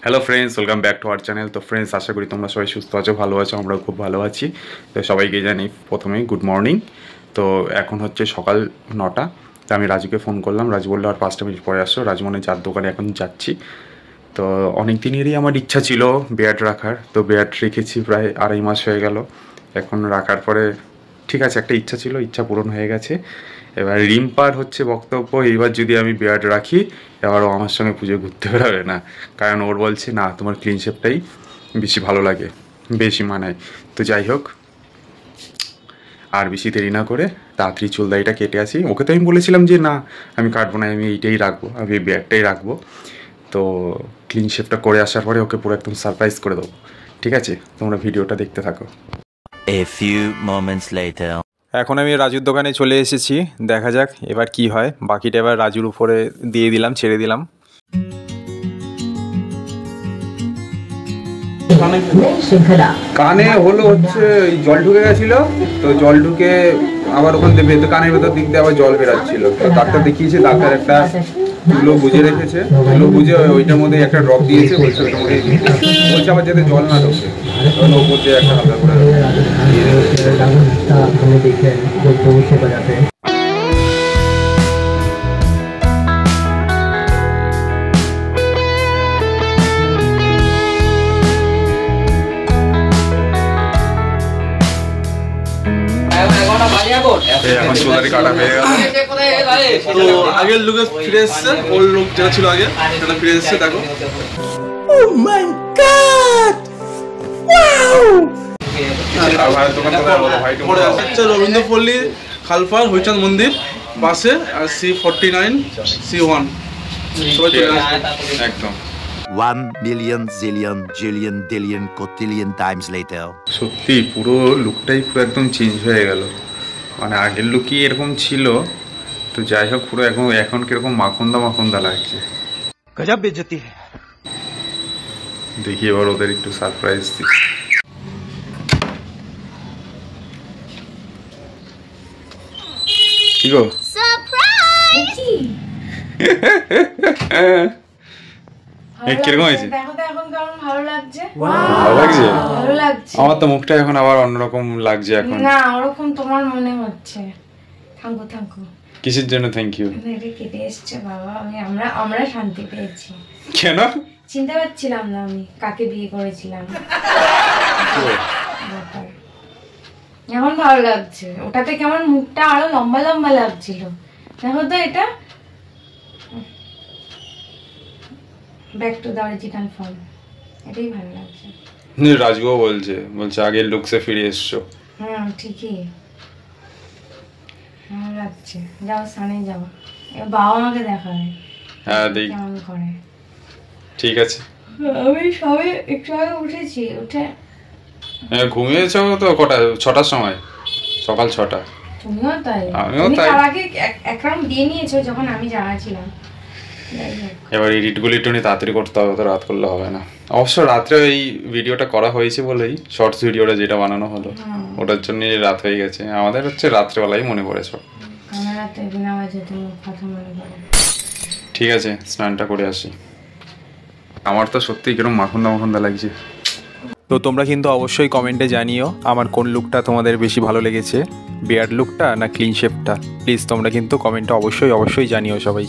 Hello friends, welcome back to our channel. তো friends, আশা করি তোমরা সবাই সুস্থ আছো, ভালো আছো। আমরাও খুব ভালো আছি। তো সবাইকে জানি প্রথমেই গুড মর্নিং। তো এখন হচ্ছে সকাল 9টা। তো আমি রাজুকে ফোন করলাম, রাজু বললো আর 5টা মিনিট পরে আসো। রাজু মনে যার দোকানে এখন যাচ্ছি। তো অনেক দিনেরই আমার ইচ্ছা ছিল বিয়ার্ড রাখার। তো বিয়ার্ড রেখেছি প্রায় 2.5 মাস হয়ে গেল। এখন রাখার পরে ঠিক আছে, একটা ইচ্ছা ছিল, ইচ্ছা পূরণ হয়ে গেছে। এবার রিম্পার হচ্ছে বক্তব্য, এইবার যদি আমি বিয়ার্ড রাখি এবারও আমার সঙ্গে পুজো ঘুরতে বেরোবে না, কারণ ওর বলছে না তোমার ক্লিন শেপটাই বেশি ভালো লাগে, বেশি মানায়। তো যাই হোক, আর বেশি দেরি না করে তাড়াতাড়ি চুল দাড়িটা কেটে আসি। ওকে তো আমি বলেছিলাম যে না আমি কাটবো না, আমি এইটাই রাখবো, আমি এই বিয়ার্ডটাই রাখবো। তো ক্লিন শেপটা করে আসার পরে ওকে পুরো একদম সারপ্রাইজ করে দেবো। ঠিক আছে, তোমরা ভিডিওটা দেখতে থাকো। A few moments later. এখন আমি রাজুর দোকানে চলে এসেছি, দেখা যাক এবার কি হয়। বাকিটা এবার রাজুর উপরে দিয়ে দিলাম, ছেড়ে দিলাম। কানে হলো হচ্ছে জল ঢুকে গেছিল, তো জল ঢুকে আবার ওখান থেকে কানের ভেতর দিক দিয়ে আবার জল বেরাচ্ছিল। তো ডাক্তার দেখিয়েছে, ডাক্তার একটা তুলো বুঝে রেখেছে, তুলো বুঝে ওইটার মধ্যে একটা ড্রপ দিয়েছে, বলছে ওইটার মধ্যে বলছে আবার যাতে জল না ঢোকে, ওপর দিয়ে একটা হালকা করে এখন চুলারি কাটা হয়ে গেল। তো আগের লুকে ফিরে এসছে, ওল্ড লুক যেটা ছিল আগে সেটা ফিরে এসছে। দেখো, রবীন্দ্রপল্লী খালপাড় হরিচাঁদ মন্দির পাশে আর C49 C1 সবাই চলে আসবে একদম। 1 million zillion jillion dillion cotillion times later. সত্যি পুরো লুকটাই পুরো একদম চেঞ্জ হয়ে গেল। মানে আগের লুকই এরকম ছিল, তো যাই হোক পুরো এখন কিরকম মাখন্দা মাখন্দা লাগছে। গজব বেইজ্জতি। দেখি এবার ওদের একটু সারপ্রাইজ দিই। কি গো সারপ্রাইজ কিরকম হয়েছে? ভালো লাগছে। আমার তো মুখটা এখন আবার অন্যরকম লাগছে এখন। না ওরকম তোমার মনে হচ্ছে। থাঙ্কু কিসের জন্য থ্যাংক ইউ? এটা কেটে এসছে বাবা, আমরা শান্তি পেয়েছি। কেন? চিন্তা করছিলাম না আমি কাকে বিয়ে করেছিলাম। এখন ভালো লাগছে, ওটাতে কেমন মুখটা আরো লম্বা লম্বা লাগছিল। দেখো তো, এটা back to the original form, এটাই ভালো লাগছে। রাজুও বলছে আগের লুকসে ফিরে এসছো। ঠিকই ভালো লাগছে। যাও সানে যাও, বাবা মাকে দেখাবে। হ্যাঁ দেখি কেমন করে। ঠিক আছে, আমি সবে একটু আগে উঠেছি। উঠে ঘুমিয়েছো তো কটা? 6টার সময়, সকাল 6টা। তুমিও তাই? আমিও তাই। তার আগে এক রাউন্ড দিয়ে নিয়েছো যখন আমি জানাছিলাম। এবার এডিটগুলো একটু তাড়াতাড়ি করতে হবে, তো রাত করলে হবে না। অবশ্য রাত্রে এই ভিডিওটা করা হয়েছে বলেই, শর্টস ভিডিওটা যেটা বানানো হলো ওটার জন্য রাত হয়ে গেছে। আমাদের হচ্ছে রাত্রেবেলাই মনে পড়েছে। ঠিক আছে, স্নানটা করে আসি। আমার তো সত্যি কিরকম মাখন্দা মাখন্দা লাগছে। তো তোমরা কিন্তু অবশ্যই কমেন্টে জানিও আমার কোন লুকটা তোমাদের বেশি ভালো লেগেছে, বিয়ার্ড লুকটা না ক্লিন শেপটা। প্লিজ তোমরা কিন্তু কমেন্টে অবশ্যই জানিও সবাই।